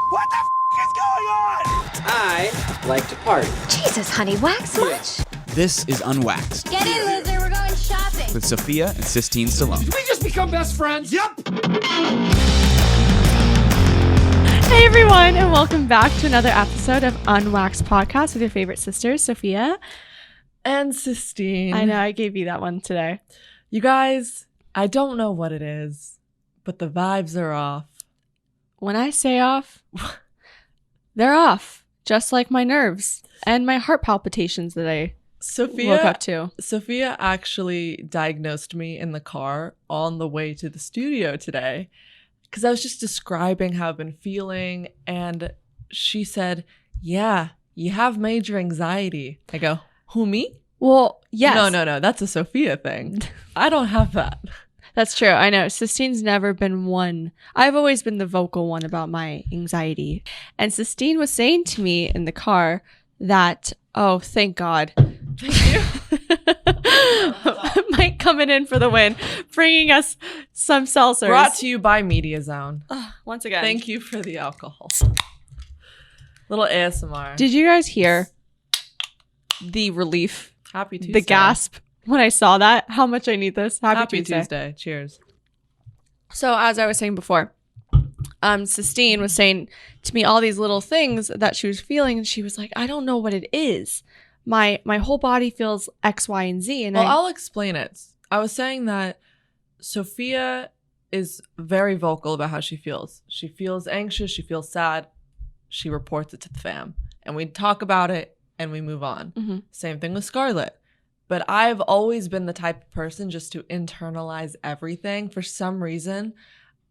What the is going on? I like to party. Jesus, honey, wax much? This is Unwaxed Get in, loser, we're going shopping. with Sophia and Sistine Stallone. We just become best friends. Yep. Hey everyone, and welcome back to another episode of Unwaxed Podcast with your favorite sisters, Sophia and Sistine. I know, I gave you that one today. You guys, I don't know what it is, but the vibes are off. When I say off, they're off. Just like my nerves and my heart palpitations that I woke up to. Sophia actually diagnosed me in the car on the way to the studio today because I was just describing how I've been feeling, and she said, yeah, you have major anxiety. I go, who, me? Well, yes. No, that's a Sophia thing. I don't have that. That's true. I know. Sistine's never been one. I've always been the vocal one about my anxiety. And Sistine was saying to me in the car that, oh, thank God. Thank you. Mike coming in for the win, bringing us some seltzers. Brought to you by Mediazone. Once again. Thank you for the alcohol. Little ASMR. Did you guys hear the relief? Happy Tuesday. The gasp when I saw that? How much I need this. Happy Tuesday. Cheers. So as I was saying before, Sistine was saying to me all these little things that she was feeling, and she was like, I don't know what it is. My whole body feels X, Y, and Z. And I'll explain it. I was saying that Sophia is very vocal about how she feels. She feels anxious. She feels sad. She reports it to the fam. And we talk about it and we move on. Mm-hmm. Same thing with Scarlett. But I've always been the type of person just to internalize everything. For some reason,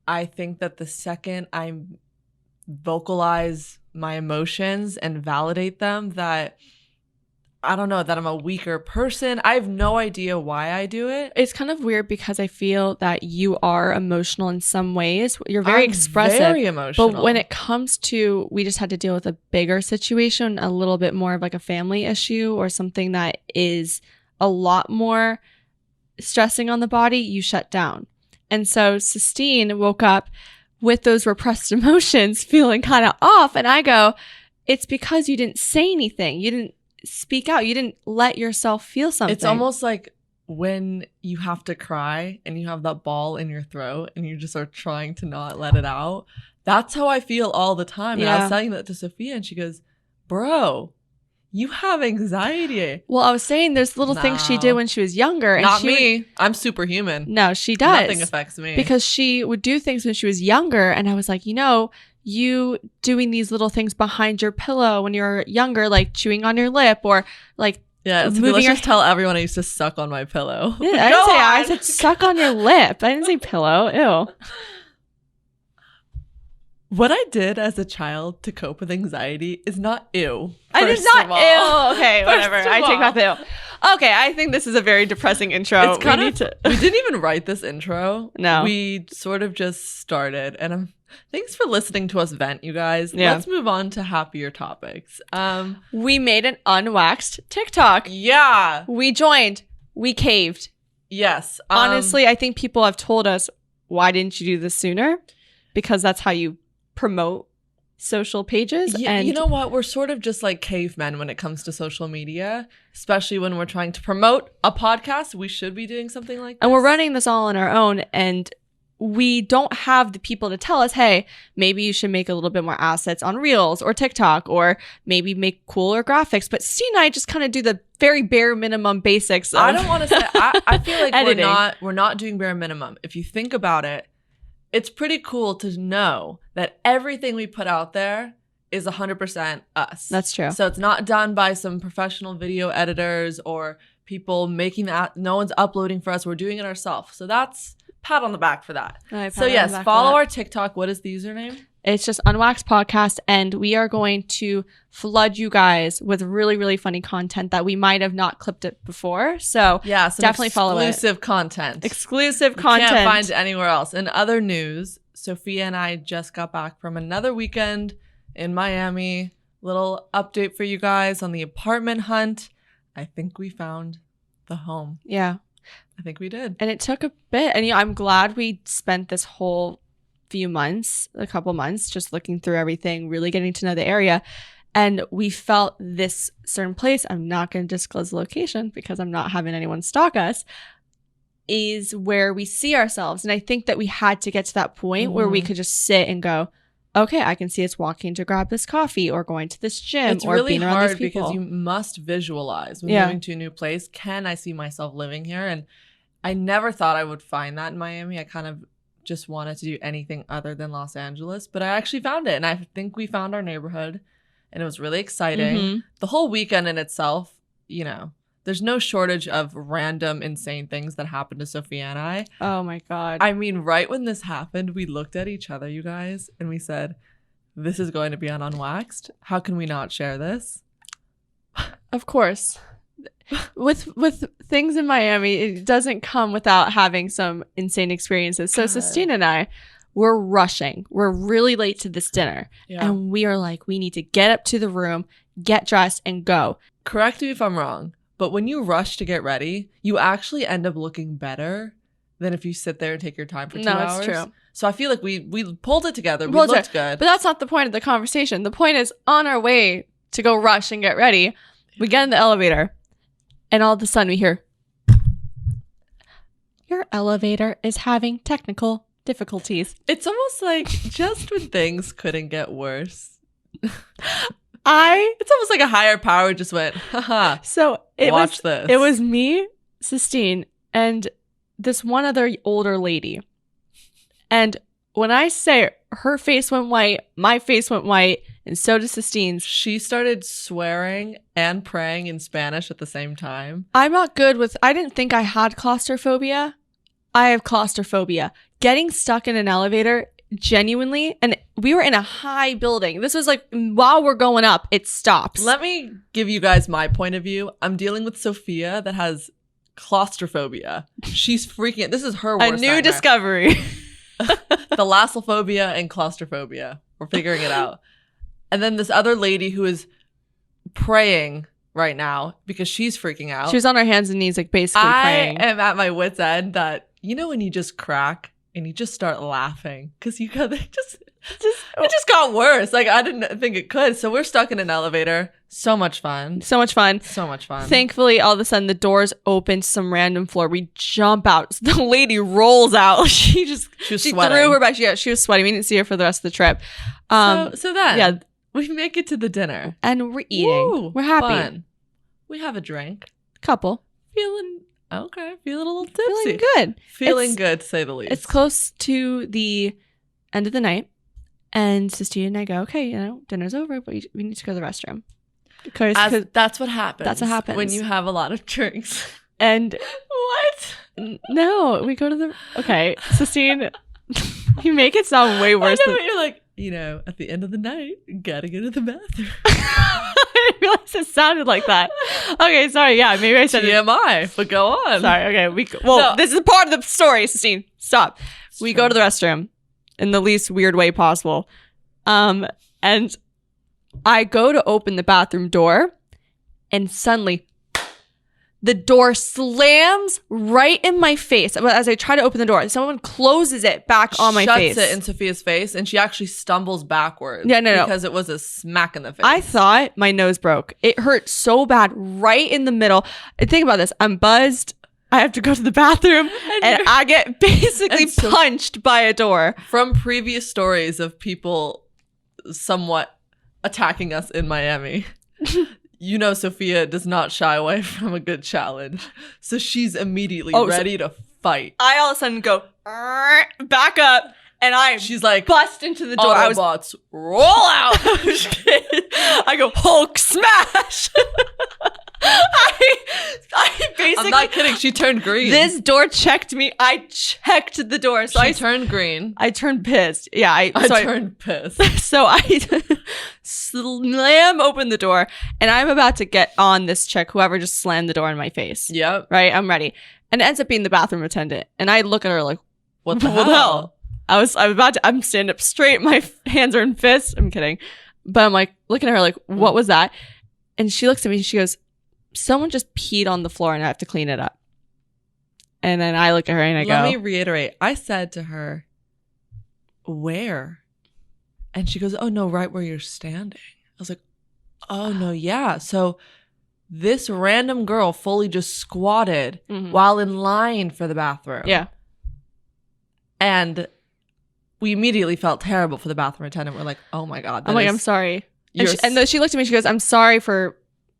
I think that the second I vocalize my emotions and validate them, that I don't know, that I'm a weaker person. I have no idea why I do it. It's kind of weird because I feel that you are emotional in some ways. You're very expressive. Very emotional. But when it comes to, we just had to deal with a bigger situation, a little bit more of like a family issue or something that is a lot more stressing on the body, you shut down. And so Sistine woke up with those repressed emotions feeling kind of off. And I go, it's because you didn't say anything. You didn't speak out. You didn't let yourself feel something. It's almost like when you have to cry and you have that ball in your throat and you just are trying to not let it out. That's how I feel all the time. And I was saying that to Sophia and she goes, bro, you have anxiety. Well, I was saying there's little things she did when she was younger. And Not me. I'm superhuman. No, she does. Nothing affects me. Because she would do things when she was younger. And I was like, you doing these little things behind your pillow when you were younger, like chewing on your lip or like let's just tell everyone I used to suck on my pillow. Yeah, I said suck on your lip. I didn't say pillow. Ew. What I did as a child to cope with anxiety is not ew. I did not ew. Okay, whatever. I take back the ew. Okay, I think this is a very depressing intro. It's we didn't even write this intro. No. We sort of just started. And thanks for listening to us vent, you guys. Yeah. Let's move on to happier topics. We made an unwaxed TikTok. Yeah. We joined. We caved. Yes. Honestly, I think people have told us, why didn't you do this sooner? Because that's how you promote social pages. And you know what? We're sort of just like cavemen when it comes to social media, especially when we're trying to promote a podcast. We should be doing something like this. And we're running this all on our own, and we don't have the people to tell us, hey, maybe you should make a little bit more assets on Reels or TikTok, or maybe make cooler graphics. But Steve and I just kind of do the very bare minimum basics. I don't want to say, I feel like we're not doing bare minimum. If you think about it, it's pretty cool to know that everything we put out there is 100% us. That's true. So it's not done by some professional video editors or people making that. No one's uploading for us. We're doing it ourselves. So that's pat on the back for that. So yes, follow our TikTok. What is the username? It's just Unwaxed Podcast, and we are going to flood you guys with really, really funny content that we might have not clipped it before. So yeah, definitely follow it. Exclusive content. Exclusive content. Can't find it anywhere else. In other news, Sophia and I just got back from another weekend in Miami. Little update for you guys on the apartment hunt. I think we found the home. Yeah. I think we did. And it took a bit. And I'm glad we spent this whole a couple months, just looking through everything, really getting to know the area. And we felt this certain place, I'm not going to disclose the location because I'm not having anyone stalk us, is where we see ourselves. And I think that we had to get to that point where we could just sit and go, okay, I can see us walking to grab this coffee or going to this gym It's or really being around these hard people. because you must visualize when Yeah. moving to a new place. Can I see myself living here? And I never thought I would find that in Miami. I kind of just wanted to do anything other than Los Angeles, but I actually found it. And I think we found our neighborhood and it was really exciting. Mhm. The whole weekend in itself, there's no shortage of random insane things that happened to Sophia and I. Oh my God. I mean, right when this happened, we looked at each other, you guys, and we said, this is going to be on Unwaxed. How can we not share this? Of course. With things in Miami, it doesn't come without having some insane experiences. So God. Sistine and I, we're rushing. We're really late to this dinner. Yeah. And we are like, we need to get up to the room, get dressed, and go. Correct me if I'm wrong, but when you rush to get ready, you actually end up looking better than if you sit there and take your time for 2 hours. No, it's true. So I feel like we pulled it together. We Pulled it looked good. But that's not the point of the conversation. The point is, on our way to go rush and get ready, we get in the elevator, and all of a sudden we hear, your elevator is having technical difficulties. It's almost like just when things couldn't get worse. It's almost like a higher power just went, haha, So watch this. It was me, Sistine, and this one other older lady. And when I say her face went white, my face went white, and so did Sistine's. She started swearing and praying in Spanish at the same time. I'm not good with, I didn't think I had claustrophobia. I have claustrophobia. Getting stuck in an elevator, genuinely, and we were in a high building. This was like, while we're going up, it stops. Let me give you guys my point of view. I'm dealing with Sophia that has claustrophobia. She's freaking it. This is her worst a new nightmare. discovery. Thalassophobia and claustrophobia. We're figuring it out. And then this other lady who is praying right now because she's freaking out. She was on her hands and knees, like basically praying. I am at my wit's end that, when you just crack and you just start laughing because it just got worse. Like I didn't think it could. So we're stuck in an elevator. So much fun. So much fun. So much fun. Thankfully, all of a sudden, the doors open to some random floor. We jump out. The lady rolls out. She was threw sweating. her back. Yeah, she was sweating. We didn't see her for the rest of the trip. So then, yeah, we make it to the dinner. and we're eating. Woo, we're happy. fun. We have a drink. Couple. Feeling a little tipsy. Feeling good. Feeling It's- good, to say the least. It's close to the end of the night. And Sistine and I go, okay, dinner's over, but we need to go to the restroom. Because That's what happens. That's what happens. when you have a lot of drinks. and What? no, we go to the, okay, Sistine, you make it sound way worse I know, than, but you're like, at the end of the night, gotta go to the bathroom. I didn't realize it sounded like that. Okay, sorry. Yeah, maybe I said it. TMI, but go on. Sorry. Okay. No. This is part of the story, Sistine. Stop. We go to the restroom in the least weird way possible. And I go to open the bathroom door, and suddenly the door slams right in my face. As I try to open the door, someone closes it back on my face. Shuts it in Sophia's face, and she actually stumbles backwards. Yeah, no. Because it was a smack in the face. I thought my nose broke. It hurt so bad right in the middle. And think about this. I'm buzzed. I have to go to the bathroom, and I get basically And so- punched by a door. From previous stories of people somewhat attacking us in Miami, Sophia does not shy away from a good challenge. So she's immediately ready to fight. I all of a sudden go back up, and She's like, bust into the door. Autobots, roll out. I go Hulk smash. I basically. I'm not kidding. She turned green. This door checked me. I checked the door, so she turned green. I turned pissed. Yeah, I turned pissed. So I slam open the door, and I'm about to get on this chick, whoever just slammed the door in my face. Yep. Right? I'm ready. And it ends up being the bathroom attendant. And I look at her like, What the hell? I'm standing up straight. My hands are in fists. I'm kidding. But I'm like, looking at her like, what was that? And she looks at me and she goes, someone just peed on the floor and I have to clean it up. And then I look at her and I go, Let me reiterate. I said to her, where? And she goes, oh, no, right where you're standing. I was like, oh, no, yeah. So this random girl fully just squatted while in line for the bathroom. Yeah. And we immediately felt terrible for the bathroom attendant. We're like, oh, my God. I'm like, I'm sorry. And then she looked at me, she goes, I'm sorry for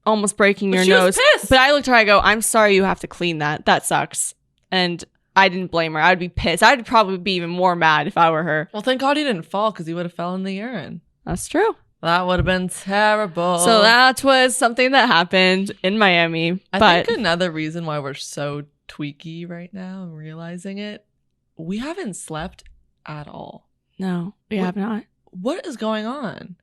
almost breaking your nose. Was pissed. But I looked at her, I go, I'm sorry you have to clean that. That sucks. And I didn't blame her. I'd be pissed. I'd probably be even more mad if I were her. Well, thank God he didn't fall because he would have fell in the urine. That's true. That would have been terrible. So that was something that happened in Miami. I think another reason why we're so tweaky right now and realizing it, we haven't slept at all. No, we have not. What is going on?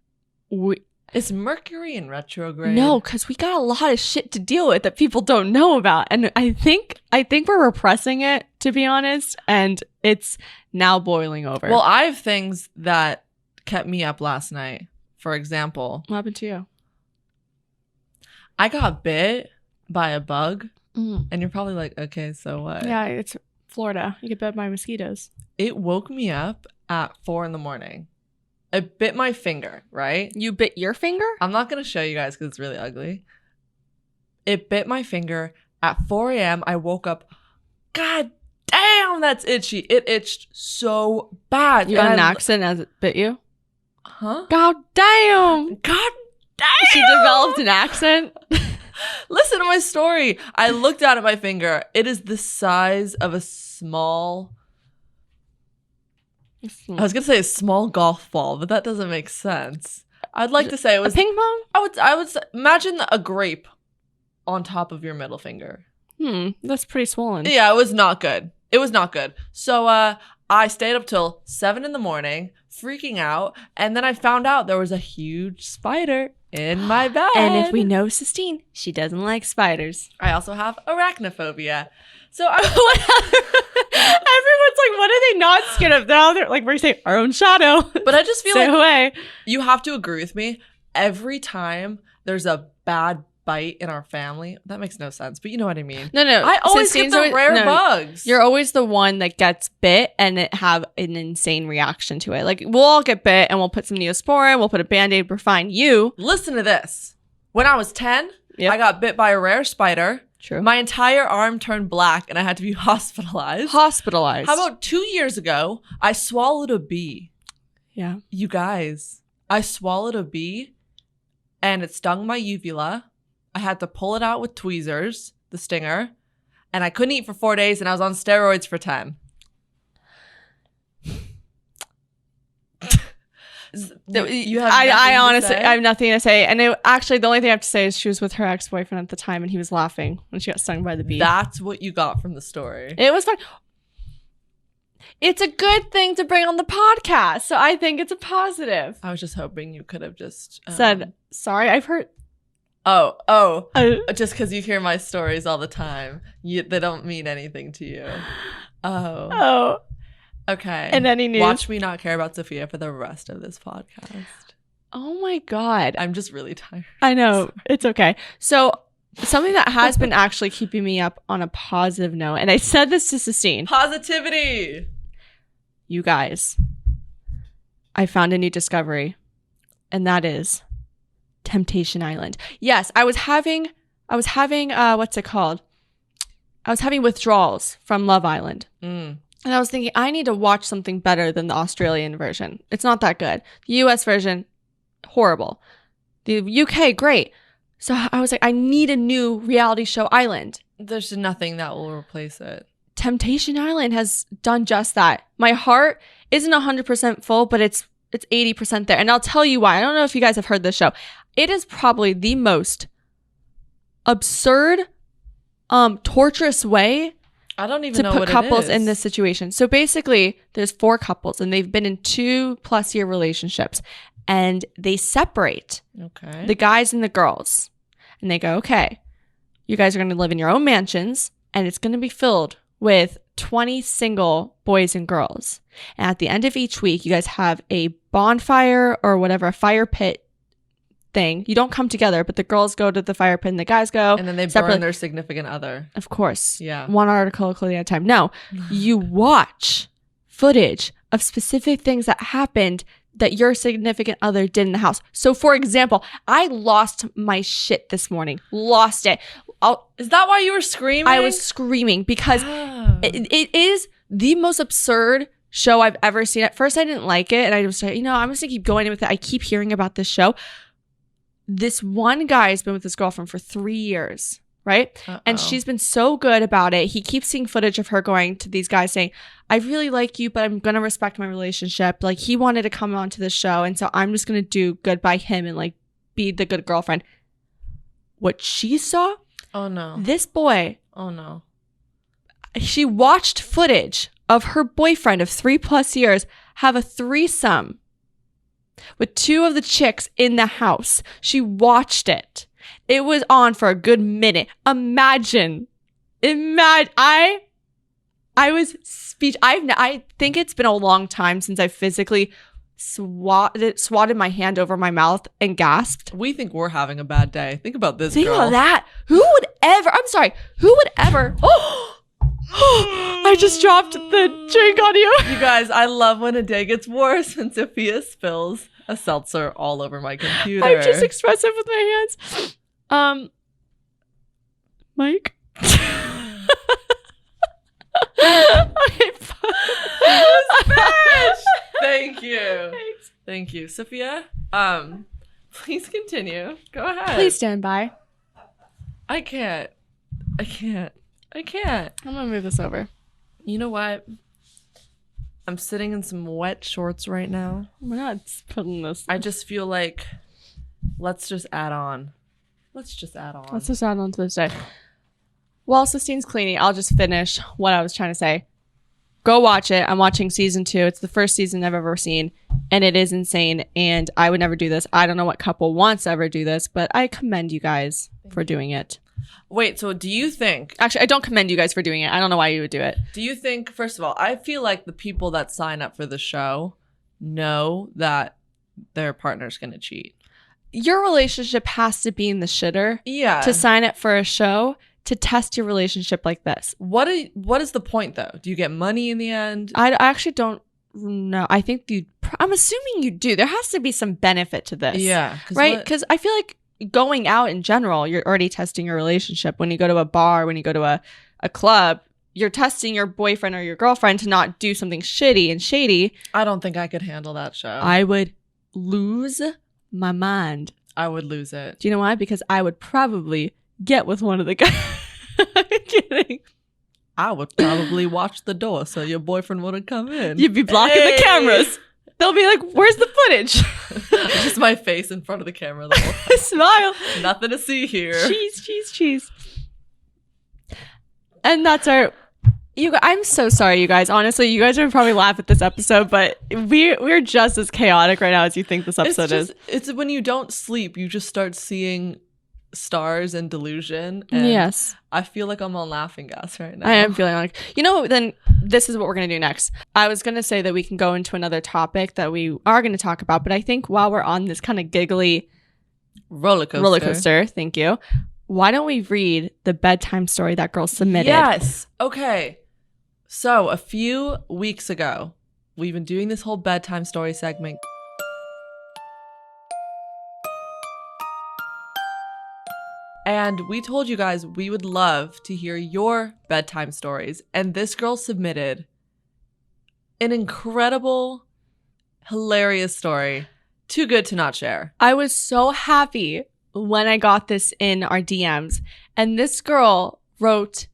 Is Mercury in retrograde? No, because we got a lot of shit to deal with that people don't know about. And I think we're repressing it, to be honest. And it's now boiling over. Well, I have things that kept me up last night. For example, what happened to you? I got bit by a bug. And you're probably like, okay, so what? Yeah, it's Florida. You get bit by mosquitoes. It woke me up at 4 a.m. It bit my finger, right? You bit your finger? I'm not going to show you guys because it's really ugly. It bit my finger at 4 a.m. I woke up. God damn, that's itchy. It itched so bad. You had an accent as it bit you? Huh? God damn. God damn. She developed an accent? Listen to my story. I looked down at my finger. It is the size of a small... I was gonna say a small golf ball, but that doesn't make sense. I'd like to say it was a ping pong. I would imagine a grape on top of your middle finger. That's pretty swollen. Yeah, it was not good. It was not good. So I stayed up till 7 a.m, freaking out, and then I found out there was a huge spider in my bed. And if we know Sistine, she doesn't like spiders. I also have arachnophobia. So everyone's like, what are they not scared of? They're like, we're saying our own shadow. But I just feel Stay like away. You have to agree with me. Every time there's a bad bite in our family, that makes no sense, but you know what I mean. No. I always get the rare bugs. You're always the one that gets bit and it have an insane reaction to it. Like, we'll all get bit and we'll put some Neosporin, we'll put a Band-Aid, we're fine. You. Listen to this. When I was 10, I got bit by a rare spider. True. My entire arm turned black and I had to be hospitalized. How about 2 years ago, I swallowed a bee. Yeah. You guys, I swallowed a bee and it stung my uvula. I had to pull it out with tweezers, the stinger, and I couldn't eat for 4 days and I was on steroids for 10. I honestly, I have nothing to say. And actually, the only thing I have to say is she was with her ex-boyfriend at the time and he was laughing when she got stung by the bee. That's what you got from the story. It was fun. It's a good thing to bring on the podcast. So I think it's a positive. I was just hoping you could have just said, sorry, I've heard. Just because you hear my stories all the time. They don't mean anything to you. Oh. Okay. And any news? Watch me not care about Sophia for the rest of this podcast. Oh my God. I'm just really tired. I know. It's okay. So something that has been actually keeping me up on a positive note, and I said this to Sistine. Positivity. You guys, I found a new discovery, and that is Temptation Island. Yes, I was having what's it called? I was having withdrawals from Love Island. And I was thinking, I need to watch something better than the Australian version. It's not that good. The US version, horrible. The UK, great. So I was like, I need a new reality show island. There's nothing that will replace it. Temptation Island has done just that. My heart isn't 100% full, but it's 80% there. And I'll tell you why. I don't know if you guys have heard this show. It is probably the most absurd, torturous way I don't even know to what put couples it is. in this situation. So basically, there's 4 couples and they've been in 2+ year relationships and they separate the guys and the girls. And they go, okay, you guys are going to live in your own mansions and it's going to be filled with 20 single boys and girls. And at the end of each week, you guys have a bonfire or whatever, a fire pit thing. You don't come together, but the girls go to the fire pit and the guys go. And then they separately. burn their significant other. Of course. Yeah. One article of clothing at a time. No, you watch footage of specific things that happened that your significant other did in the house. So for example, I lost my shit this morning. Lost it. Is that why you were screaming? I was screaming because it is the most absurd show I've ever seen. At first I didn't like it and I was like, I'm just gonna keep going with it. I keep hearing about this show. This one guy has been with his girlfriend for 3 years, right? And she's been so good about it. He keeps seeing footage of her going to these guys saying, I really like you, but I'm going to respect my relationship. Like, he wanted to come on to the show, and so I'm just going to do good by him and, like, be the good girlfriend. What she saw? Oh, no. This boy. Oh, no. She watched footage of her boyfriend of 3+ years have a threesome with 2 of the chicks in the house. She watched it. It was on for a good minute. Imagine. I was I think it's been a long time since I physically swatted my hand over my mouth and gasped. We think we're having a bad day. Think about this, Think girl. about that. Who would ever? Oh, I just dropped the drink on you. You guys, I love when a day gets worse and Sophia spills a seltzer all over my computer. I'm just expressive with my hands. Mike? Thank you. Thanks. Thank you. Sophia, please continue. Go ahead. Please stand by. I can't. I'm gonna move this over. You know what? I'm sitting in some wet shorts right now. We're not putting this. I just feel like let's just add on. Let's just add on to this day. While Sistine's cleaning, I'll just finish what I was trying to say. Go watch it. I'm watching season 2. It's the first season I've ever seen, and it is insane, and I would never do this. I don't know what couple wants to ever do this, but I commend you guys for doing it. Wait, so do you think... Actually, I don't commend you guys for doing it. I don't know why you would do it. Do you think, first of all, I feel like the people that sign up for the show know that their partner's going to cheat. Your relationship has to be in the shitter to sign up for a show to test your relationship like this. What is the point, though? Do you get money in the end? I actually don't know. I think I'm assuming you do. There has to be some benefit to this. Yeah. Right? Because I feel like going out in general, you're already testing your relationship. When you go to a bar, when you go to a club, you're testing your boyfriend or your girlfriend to not do something shitty and shady. I don't think I could handle that show. I would lose my mind. I would lose it. Do you know why? Because I would probably get with one of the guys. I'm kidding. I would probably watch the door so your boyfriend wouldn't come in. You'd be blocking the cameras. They'll be like, where's the footage? Just my face in front of the camera. Smile. Nothing to see here. Cheese. And that's our... I'm so sorry, you guys. Honestly, you guys are probably laugh at this episode, but we're just as chaotic right now as you think this episode is. It's when you don't sleep, you just start seeing stars and delusion. And yes. I feel like I'm on laughing gas right now. I am feeling like, then this is what we're going to do next. I was going to say that we can go into another topic that we are going to talk about, but I think while we're on this kind of giggly roller coaster, thank you. Why don't we read the bedtime story that girl submitted? Yes. Okay. So a few weeks ago, we've been doing this whole bedtime story segment. And we told you guys we would love to hear your bedtime stories. And this girl submitted an incredible, hilarious story. Too good to not share. I was so happy when I got this in our DMs. And this girl wrote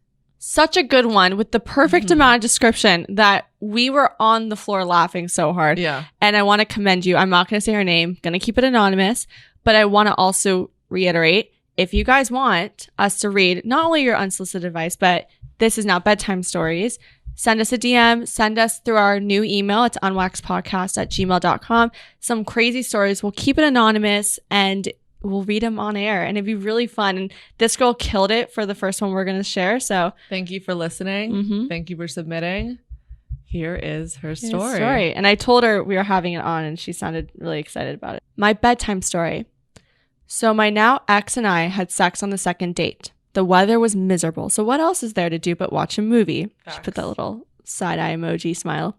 such a good one with the perfect amount of description that we were on the floor laughing so hard. Yeah. And I want to commend you. I'm not going to say her name. Going to keep it anonymous. But I want to also reiterate, if you guys want us to read not only your unsolicited advice, but this is now bedtime stories, send us a DM, send us through our new email. It's unwaxpodcast@gmail.com. Some crazy stories. We'll keep it anonymous and we'll read them on air. And it'd be really fun. And this girl killed it for the first one we're going to share. So thank you for listening. Thank you for submitting. Here is her story. And I told her we were having it on and she sounded really excited about it. My bedtime story. So my now ex and I had sex on the second date. The weather was miserable. So what else is there to do but watch a movie? She put that little side-eye emoji smile.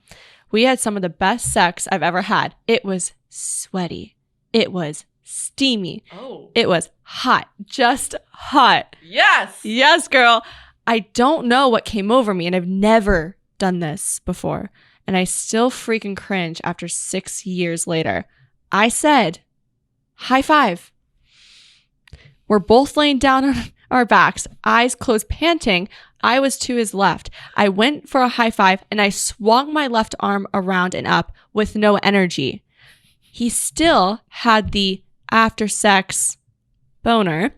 We had some of the best sex I've ever had. It was sweaty. It was steamy. Oh. It was hot. Just hot. Yes. Yes, girl. I don't know what came over me, and I've never done this before. And I still freaking cringe after 6 years later. I said, high five. We're both laying down on our backs, eyes closed, panting. I was to his left. I went for a high five, and I swung my left arm around and up with no energy. He still had the after sex boner.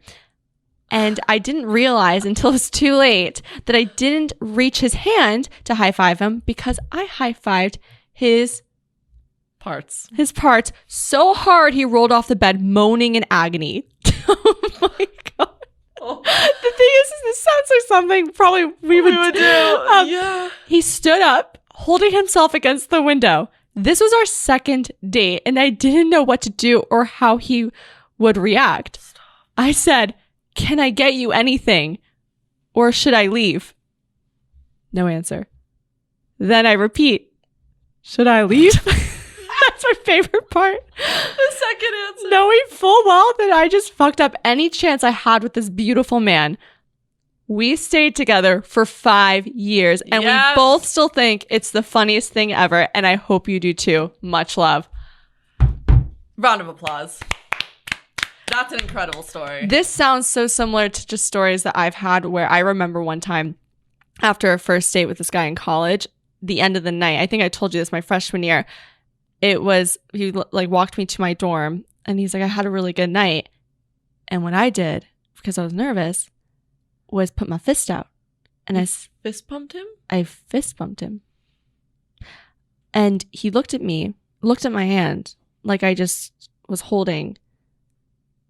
And I didn't realize until it was too late that I didn't reach his hand to high five him because I high fived his Parts. so hard he rolled off the bed moaning in agony. Oh my God. Oh. The thing is, this sounds like something probably we would do. Yeah. He stood up, holding himself against the window. This was our second date, and I didn't know what to do or how he would react. Stop. I said, "Can I get you anything? Or should I leave?" No answer. Then I repeat, "Should I leave?" That's my favorite part. The second answer. Knowing full well that I just fucked up any chance I had with this beautiful man. We stayed together for 5 years, and we both still think it's the funniest thing ever, and I hope you do too. Much love. Round of applause. That's an incredible story. This sounds so similar to just stories that I've had where I remember one time after a first date with this guy in college, the end of the night, I think I told you this my freshman year, he like walked me to my dorm and he's like, I had a really good night. And what I did, because I was nervous, was put my fist out. And I fist pumped him? I fist bumped him. And he looked at my hand like I just was holding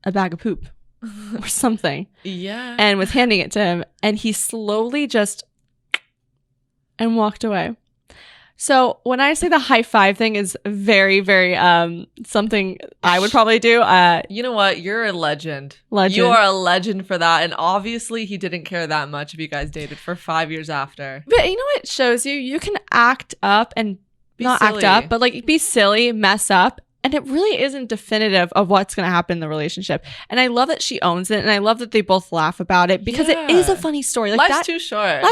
a bag of poop or something. Yeah. And was handing it to him. And he slowly just and walked away. So when I say the high five thing is very, very something I would probably do. You know what? You're a legend. Legend. You are a legend for that. And obviously he didn't care that much if you guys dated for 5 years after. But you know what it shows you? You can act up and not silly. act up, but like be silly, mess up. And it really isn't definitive of what's going to happen in the relationship. And I love that she owns it. And I love that they both laugh about it because it is a funny story. Like Life's too short.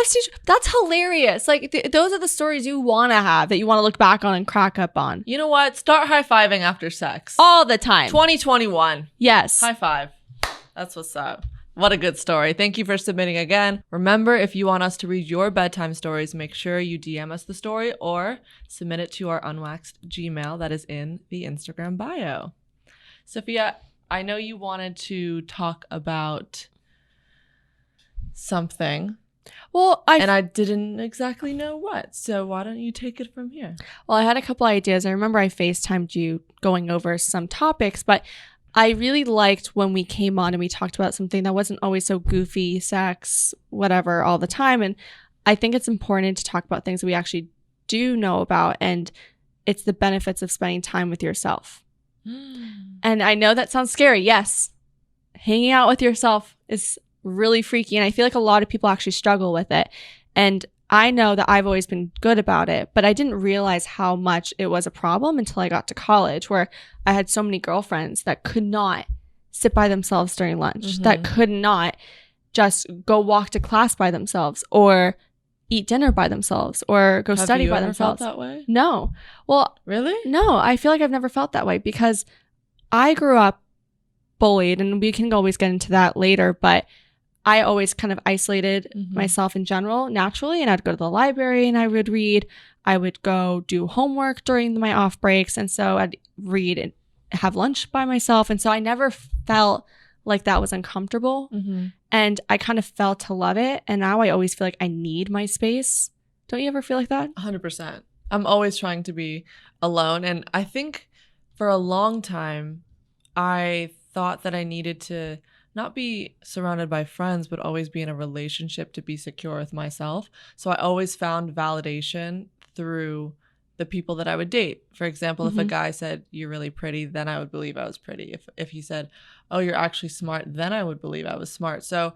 That's hilarious. Like those are the stories you want to have that you want to look back on and crack up on. You know what? Start high-fiving after sex. All the time. 2021. Yes. High five. That's what's up. What a good story. Thank you for submitting again. Remember, if you want us to read your bedtime stories, make sure you DM us the story or submit it to our unwaxed Gmail that is in the Instagram bio. Sophia, I know you wanted to talk about something. Well, I didn't exactly know what. So why don't you take it from here? Well, I had a couple ideas. I remember I FaceTimed you going over some topics, but I really liked when we came on and we talked about something that wasn't always so goofy, sex, whatever, all the time. And I think it's important to talk about things that we actually do know about. And it's the benefits of spending time with yourself. And I know that sounds scary. Yes. Hanging out with yourself is really freaky. And I feel like a lot of people actually struggle with it. And I know that I've always been good about it, but I didn't realize how much it was a problem until I got to college, where I had so many girlfriends that could not sit by themselves during lunch, that could not just go walk to class by themselves or eat dinner by themselves or go study by themselves. Have you ever felt that way? No. Well, really? No, I feel like I've never felt that way because I grew up bullied, and we can always get into that later, but I always kind of isolated myself in general naturally, and I'd go to the library and I would read. I would go do homework during my off breaks, and so I'd read and have lunch by myself. And so I never felt like that was uncomfortable, and I kind of felt to love it. And now I always feel like I need my space. Don't you ever feel like that? 100%. I'm always trying to be alone, and I think for a long time I thought that I needed to not be surrounded by friends, but always be in a relationship to be secure with myself. So I always found validation through the people that I would date. For example, if a guy said, "You're really pretty," then I would believe I was pretty. If he said, "Oh, you're actually smart," then I would believe I was smart. So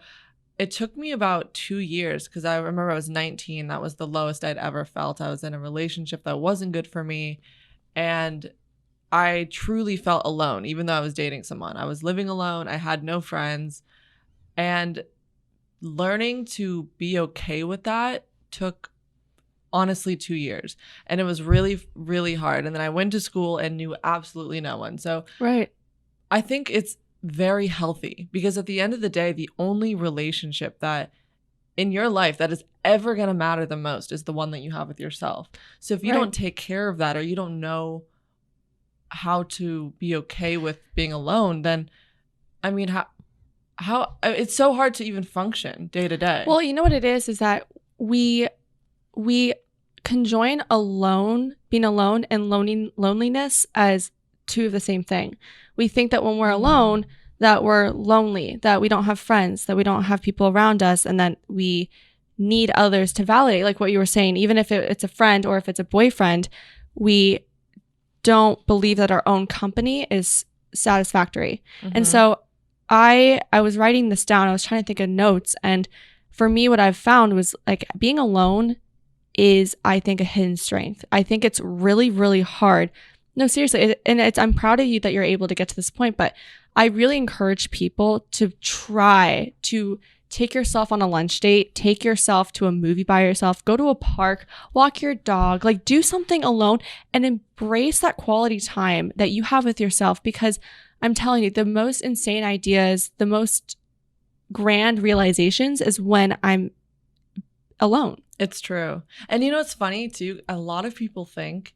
it took me about 2 years because I remember I was 19. That was the lowest I'd ever felt. I was in a relationship that wasn't good for me. And I truly felt alone, even though I was dating someone. I was living alone. I had no friends. And learning to be okay with that took honestly 2 years. And it was really, really hard. And then I went to school and knew absolutely no one. So Right. I think it's very healthy because at the end of the day, the only relationship that in your life that is ever going to matter the most is the one that you have with yourself. So if you Right. don't take care of that, or you don't know how to be okay with being alone, then I mean, how it's so hard to even function day to day. Well, you know what it is that we conjoin being alone and loneliness as two of the same thing. We think that when we're alone, that we're lonely, that we don't have friends, that we don't have people around us, and that we need others to validate, like what you were saying. Even if it's a friend or if it's a boyfriend, we don't believe that our own company is satisfactory. And so I was writing this down. I was trying to think of notes. And for me, what I've found was like being alone is, I think, a hidden strength. I think it's really, really hard. No, seriously. I'm proud of you that you're able to get to this point, but I really encourage people to try to take yourself on a lunch date, take yourself to a movie by yourself, go to a park, walk your dog, like do something alone and embrace that quality time that you have with yourself. Because I'm telling you, the most insane ideas, the most grand realizations is when I'm alone. It's true. And you know what's funny too? A lot of people think,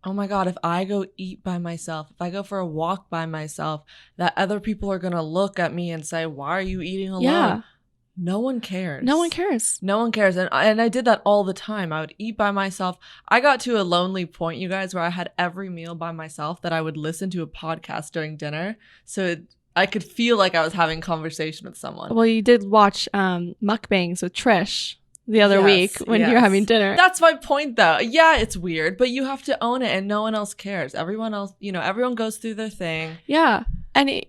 oh my God, if I go eat by myself, if I go for a walk by myself, that other people are going to look at me and say, why are you eating alone? Yeah. No one cares. No one cares. No one cares. And I did that all the time. I would eat by myself. I got to a lonely point, you guys, where I had every meal by myself that I would listen to a podcast during dinner. So I could feel like I was having conversation with someone. Well, you did watch mukbangs with Trish the other week when you were having dinner. That's my point, though. Yeah, it's weird, but you have to own it, and no one else cares. Everyone else, everyone goes through their thing. Yeah. And,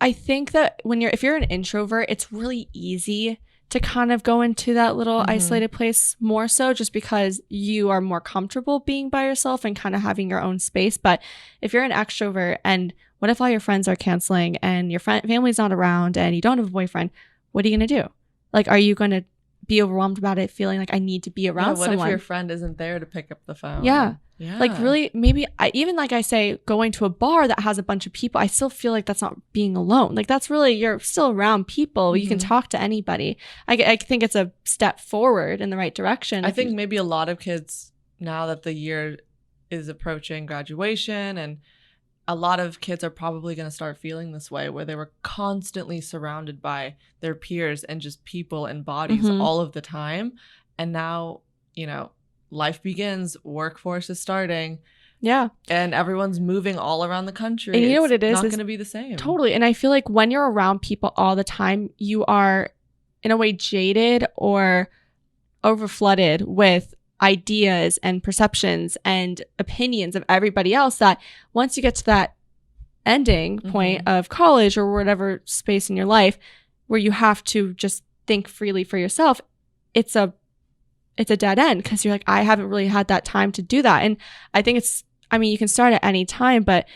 I think that if you're an introvert, it's really easy to kind of go into that little isolated place more so just because you are more comfortable being by yourself and kind of having your own space. But if you're an extrovert and what if all your friends are canceling and your family's not around and you don't have a boyfriend, what are you going to do? Like, are you going to be overwhelmed about it, feeling like I need to be around someone? What if your friend isn't there to pick up the phone? Yeah. Yeah. Like really, maybe even like I say, going to a bar that has a bunch of people, I still feel like that's not being alone. Like that's really, you're still around people. You can talk to anybody. I think it's a step forward in the right direction. I think maybe a lot of kids, now that the year is approaching graduation, and a lot of kids are probably going to start feeling this way, where they were constantly surrounded by their peers and just people and bodies all of the time. And now, life begins, workforce is starting. Yeah. And everyone's moving all around the country. And you know what it is? It's not going to be the same. Totally. And I feel like when you're around people all the time, you are in a way jaded or overflooded with ideas and perceptions and opinions of everybody else, that once you get to that ending point of college or whatever space in your life where you have to just think freely for yourself, it's a dead end, because you're like, I haven't really had that time to do that. And I think you can start at any time, but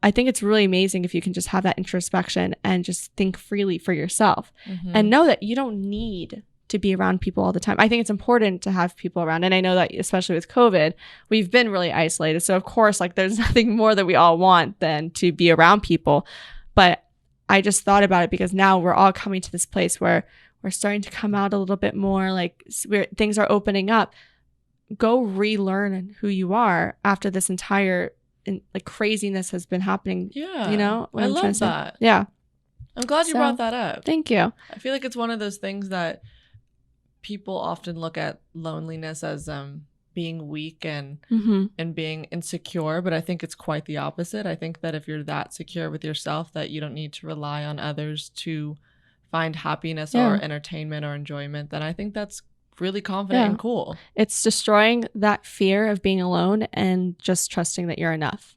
I think it's really amazing if you can just have that introspection and just think freely for yourself and know that you don't need to be around people all the time. I think it's important to have people around. And I know that especially with COVID, we've been really isolated. So of course, like there's nothing more that we all want than to be around people. But I just thought about it because now we're all coming to this place where we're starting to come out a little bit more, like things are opening up. Go relearn who you are after this entire craziness has been happening. Yeah. I love that. Yeah. I'm glad you brought that up. Thank you. I feel like it's one of those things that people often look at loneliness as being weak and being insecure, but I think it's quite the opposite. I think that if you're that secure with yourself that you don't need to rely on others to find happiness or entertainment or enjoyment, then I think that's really confident and cool. It's destroying that fear of being alone and just trusting that you're enough.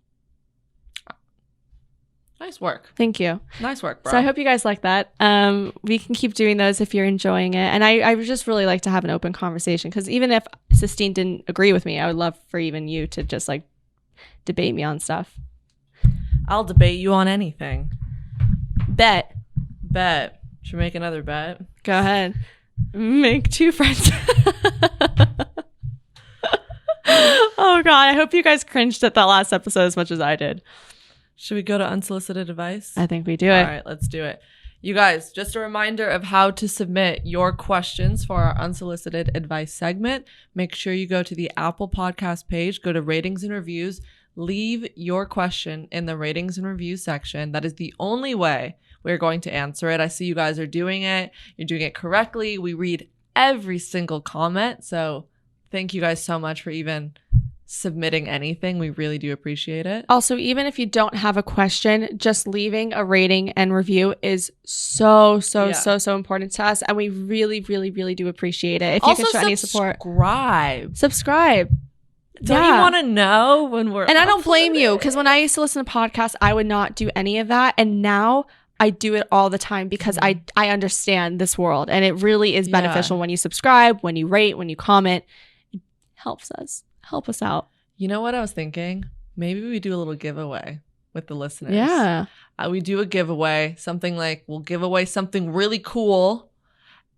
Nice work. Thank you. Nice work, bro. So I hope you guys like that. We can keep doing those if you're enjoying it. And I would just really like to have an open conversation, because even if Sistine didn't agree with me, I would love for even you to just like debate me on stuff. I'll debate you on anything. Bet. Should we make another bet? Go ahead. Make 2 friends. Oh God, I hope you guys cringed at that last episode as much as I did. Should we go to unsolicited advice? I think we do it. All right, let's do it. You guys, just a reminder of how to submit your questions for our unsolicited advice segment. Make sure you go to the Apple Podcast page, go to ratings and reviews, leave your question in the ratings and reviews section. That is the only way we're going to answer it. I see you guys are doing it. You're doing it correctly. We read every single comment. So thank you guys so much for even submitting anything. We really do appreciate it. Also, even if you don't have a question, just leaving a rating and review is so important to us, and we really do appreciate it. If you Also, can show any support, subscribe. Don't you want to know when we're And I don't blame you, because when I used to listen to podcasts, I would not do any of that, and now I do it all the time because I understand this world, and it really is beneficial when you subscribe, when you rate, when you comment. It helps us. Help us out. You know what I was thinking? Maybe we do a little giveaway with the listeners. Yeah. We do a giveaway, something like we'll give away something really cool.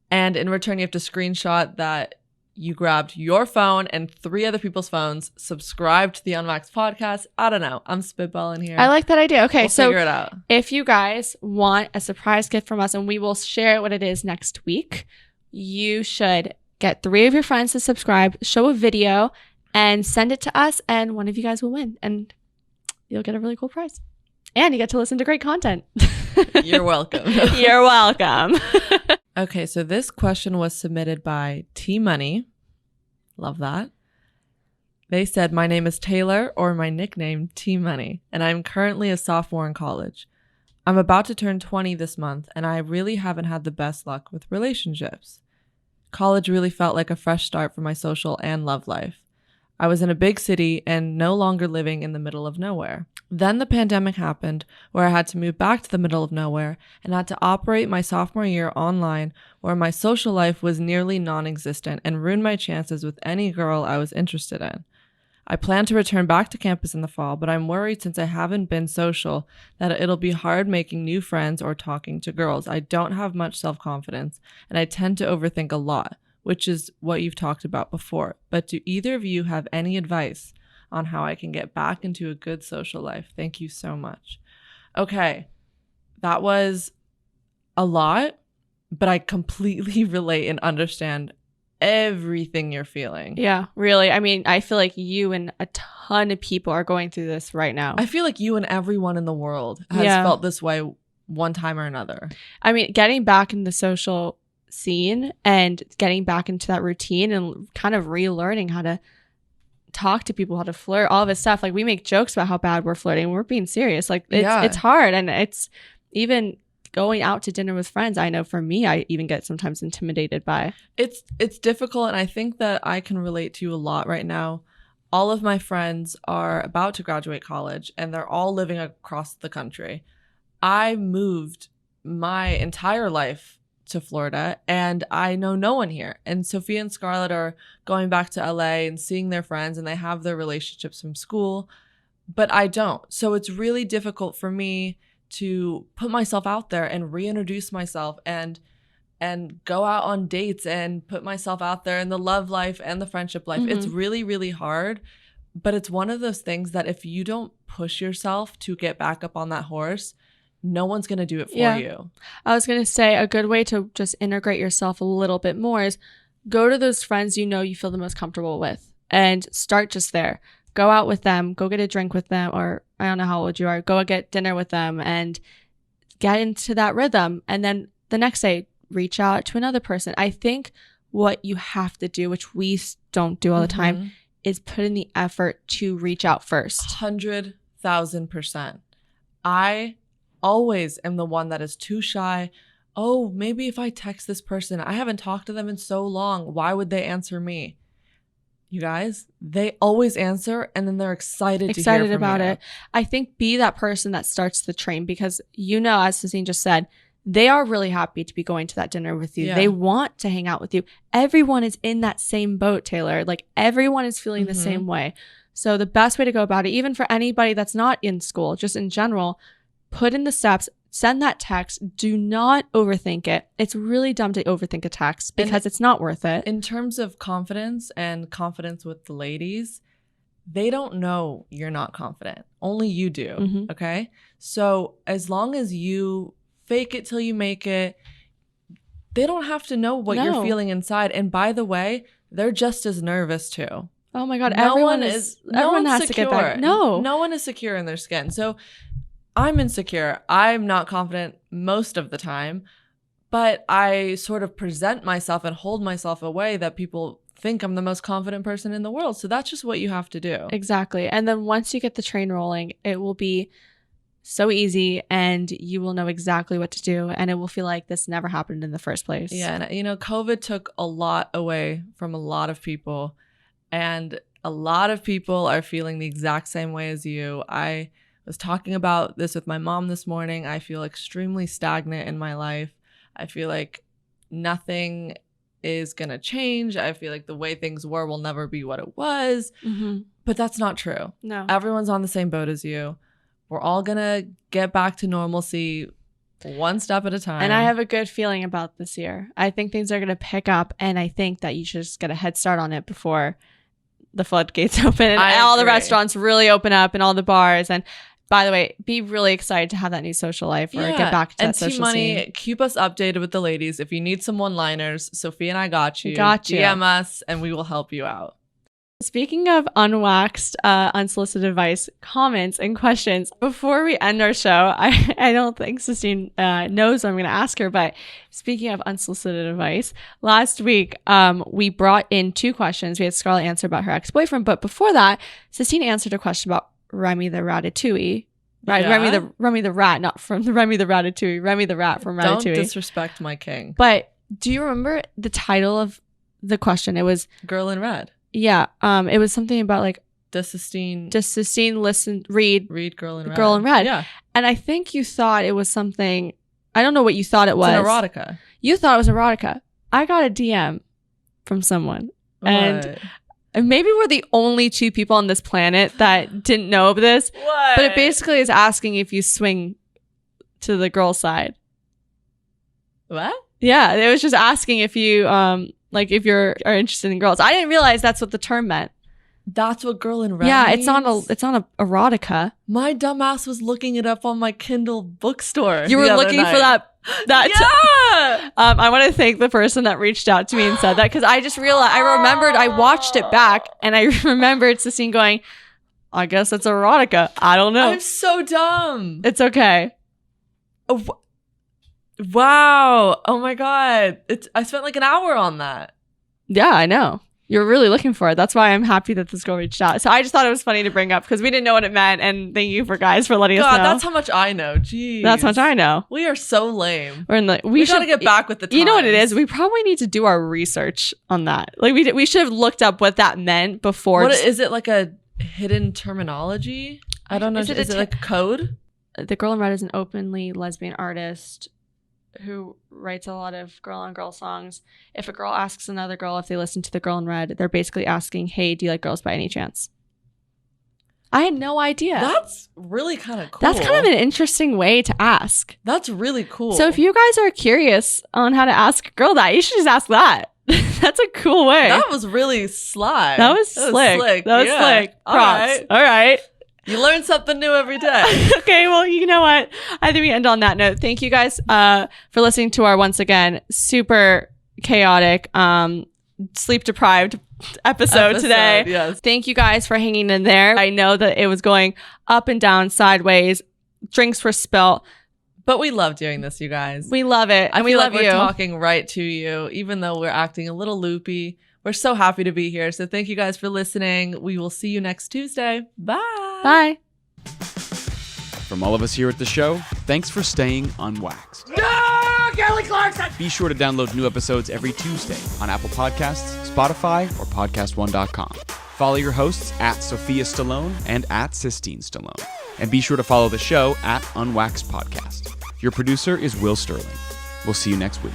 And in return, you have to screenshot that you grabbed your phone and 3 other people's phones, subscribe to the Unwaxed podcast. I don't know. I'm spitballing here. I like that idea. Okay, we'll figure it out. If you guys want a surprise gift from us, and we will share what it is next week, you should get 3 of your friends to subscribe, show a video, and send it to us, and one of you guys will win, and you'll get a really cool prize. And you get to listen to great content. You're welcome. You're welcome. Okay, so this question was submitted by T-Money. Love that. They said, my name is Taylor, or my nickname T-Money, and I'm currently a sophomore in college. I'm about to turn 20 this month, and I really haven't had the best luck with relationships. College really felt like a fresh start for my social and love life. I was in a big city and no longer living in the middle of nowhere. Then the pandemic happened, where I had to move back to the middle of nowhere and had to operate my sophomore year online, where my social life was nearly non-existent and ruined my chances with any girl I was interested in. I plan to return back to campus in the fall, but I'm worried since I haven't been social that it'll be hard making new friends or talking to girls. I don't have much self-confidence, and I tend to overthink a lot, which is what you've talked about before. But do either of you have any advice on how I can get back into a good social life? Thank you so much. Okay, that was a lot, but I completely relate and understand everything you're feeling. Yeah, really. I mean, I feel like you and a ton of people are going through this right now. I feel like you and everyone in the world has felt this way one time or another. I mean, getting back in the social scene and getting back into that routine and kind of relearning how to talk to people, how to flirt, all this stuff. Like, we make jokes about how bad we're flirting. We're being serious. Like, it's hard. And it's even going out to dinner with friends. I know for me, I even get sometimes intimidated by. It's difficult. And I think that I can relate to you a lot right now. All of my friends are about to graduate college and they're all living across the country. I moved my entire life to Florida and I know no one here. And Sophia and Scarlett are going back to LA and seeing their friends, and they have their relationships from school, but I don't. So it's really difficult for me to put myself out there and reintroduce myself and go out on dates and put myself out there in the love life and the friendship life. It's really, really hard. But it's one of those things that if you don't push yourself to get back up on that horse, no one's going to do it for you. I was going to say a good way to just integrate yourself a little bit more is go to those friends you know you feel the most comfortable with and start just there. Go out with them, go get a drink with them, or I don't know how old you are, go get dinner with them and get into that rhythm. And then the next day, reach out to another person. I think what you have to do, which we don't do all the time, is put in the effort to reach out first. 100,000%. I always am the one that is too shy. Oh, maybe if I text this person, I haven't talked to them in so long, why would they answer me? you guys, they always answer and then they're excited to hear from about you. it. I think be that person that starts the train because, as Sistine just said, they are really happy to be going to that dinner with you. Yeah. They want to hang out with you. Everyone is in that same boat, Taylor. Like everyone is feeling the same way. So the best way to go about it, even for anybody that's not in school, just in general, put in the steps, send that text. Do not overthink it. It's really dumb to overthink a text because it's not worth it. In terms of confidence and confidence with the ladies, they don't know you're not confident. Only you do. Okay? So as long as you fake it till you make it, they don't have to know what you're feeling inside. And by the way, they're just as nervous too. Oh my God. Everyone has to get that. No one is secure in their skin. So I'm insecure. I'm not confident most of the time, but I sort of present myself and hold myself away that people think I'm the most confident person in the world. So that's just what you have to do. Exactly. And then once you get the train rolling, it will be so easy and you will know exactly what to do. And it will feel like this never happened in the first place. Yeah. And, COVID took a lot away from a lot of people. And a lot of people are feeling the exact same way as you. I was talking about this with my mom this morning. I feel extremely stagnant in my life. I feel like nothing is going to change. I feel like the way things were will never be what it was. But that's not true. No. Everyone's on the same boat as you. We're all going to get back to normalcy one step at a time. And I have a good feeling about this year. I think things are going to pick up, and I think that you should just get a head start on it before the floodgates open and all the restaurants really open up and all the bars. And by the way, be really excited to have that new social life or get back to that social scene. And keep us updated with the ladies. If you need some one-liners, Sophia and I got you. Got you. DM us and we will help you out. Speaking of unwaxed, unsolicited advice, comments and questions, before we end our show, I don't think Sistine knows what I'm going to ask her, but speaking of unsolicited advice, last week we brought in 2 questions. We had Scarlett answer about her ex-boyfriend, but before that, Sistine answered a question about Remy the Ratatouille. Right, yeah. Remy the rat, not from the Remy the Ratatouille. Remy the rat from Ratatouille. Don't disrespect my king. But do you remember the title of the question? It was Girl in Red. Yeah, it was something about like Does Sistine read Girl in Red? Girl in Red. Yeah, and I think you thought it was something. I don't know what you thought it was. It's an erotica. You thought it was erotica. I got a DM from someone, and maybe we're the only 2 people on this planet that didn't know of this. What? But it basically is asking if you swing to the girl side. What? Yeah, it was just asking if you like if you're are interested in girls. I didn't realize that's what the term meant. That's what Girl in Red means? means? It's on a erotica. My dumbass was looking it up on my Kindle bookstore. You were looking for that yeah. I want to thank the person that reached out to me and said that, because I just realized I remembered I watched it back and I remembered Sistine going, I guess it's erotica. I don't know. I'm so dumb. It's okay. Wow. Oh my God. I spent like an hour on that. Yeah, I know. You're really looking for it. That's why I'm happy that this girl reached out. So I just thought it was funny to bring up because we didn't know what it meant. And thank you for letting us know. That's how much I know. Jeez. That's how much I know. We are so lame. We gotta get back with the times. You know what it is? We probably need to do our research on that. Like we should have looked up what that meant before. Is it like a hidden terminology? I don't know. Is it like a code? The Girl in Red is an openly lesbian artist who writes a lot of girl-on-girl songs. If a girl asks another girl if they listen to the Girl in Red, they're basically asking, hey, do you like girls by any chance? I had no idea. That's really kind of cool. That's kind of an interesting way to ask. That's really cool. So if you guys are curious on how to ask a girl that, you should just ask that. That's a cool way. That was really sly. That was slick. That was slick. Props. All right. You learn something new every day. Okay, well, you know what? I think we end on that note. Thank you guys for listening to our, once again, super chaotic, sleep-deprived episode today. Yes. Thank you guys for hanging in there. I know that it was going up and down, sideways. Drinks were spilt. But we love doing this, you guys. We love it. And we love like you. We're talking right to you, even though we're acting a little loopy. We're so happy to be here. So thank you guys for listening. We will see you next Tuesday. Bye. Bye. From all of us here at the show, thanks for staying unwaxed. Ah, Kelly Clarkson! Be sure to download new episodes every Tuesday on Apple Podcasts, Spotify, or PodcastOne.com. Follow your hosts at Sophia Stallone and at Sistine Stallone. And be sure to follow the show at Unwaxed Podcast. Your producer is Will Sterling. We'll see you next week.